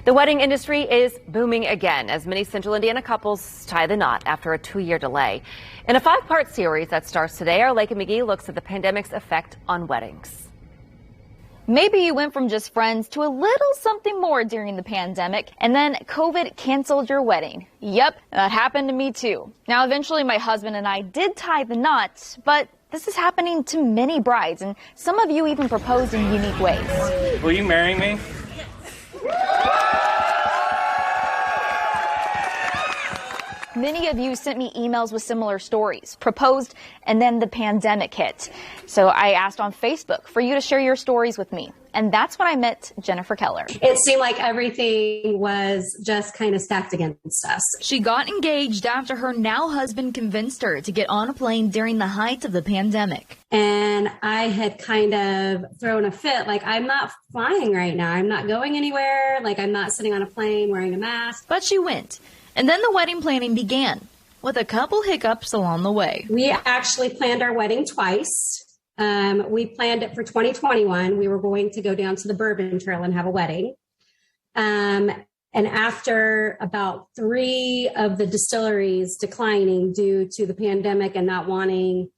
The wedding industry is booming again as many Central Indiana couples tie the knot after a 2-year delay. In a 5-part series that starts today, our Lake and McGee looks at the pandemic's effect on weddings. Maybe you went from just friends to a little something more during the pandemic, and then COVID canceled your wedding. Yep, that happened to me too. Now, eventually my husband and I did tie the knot, but this is happening to many brides, and some of you even proposed in unique ways. Will you marry me? Many of you sent me emails with similar stories, proposed, and then the pandemic hit. So I asked on Facebook for you to share your stories with me. And that's when I met Jennifer Keller. It seemed like everything was just kind of stacked against us. She got engaged after her now husband convinced her to get on a plane during the height of the pandemic. And I had kind of thrown a fit, like, I'm not flying right now. I'm not going anywhere. Like, I'm not sitting on a plane wearing a mask. But she went. And then the wedding planning began, with a couple hiccups along the way. We actually planned our wedding twice. We planned it for 2021. We were going to go down to the Bourbon Trail and have a wedding. And after about 3 of the distilleries declining due to the pandemic and not wanting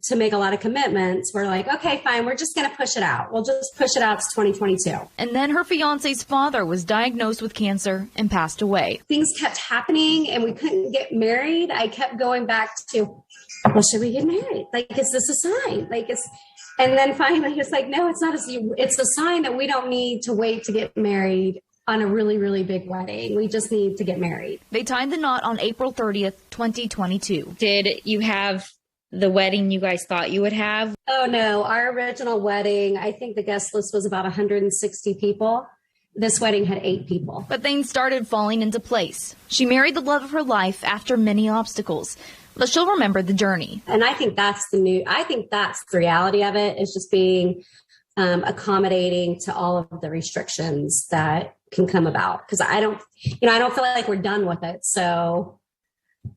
to make a lot of commitments, we're like, okay, fine, we're just going to push it out. We'll just push it out to 2022. And then her fiance's father was diagnosed with cancer and passed away. Things kept happening and we couldn't get married. I kept going back to, well, should we get married? Like, is this a sign? And then finally it's like, no, it's not. It's a sign that we don't need to wait to get married on a really, really big wedding. We just need to get married. They tied the knot on April 30th, 2022. Did you have the wedding you guys thought you would have? Oh, no. Our original wedding, I think the guest list was about 160 people. This wedding had 8 people. But things started falling into place. She married the love of her life after many obstacles, but she'll remember the journey. And I think that's the reality of it, is just being accommodating to all of the restrictions that can come about. Because I don't feel like we're done with it. So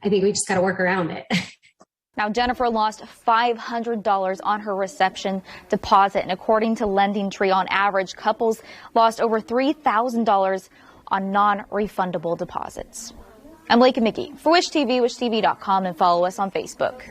I think we just got to work around it. Now, Jennifer lost $500 on her reception deposit, and according to LendingTree, on average, couples lost over $3,000 on non-refundable deposits. I'm Lake and McGee for WishTV, WishTV.com, and follow us on Facebook.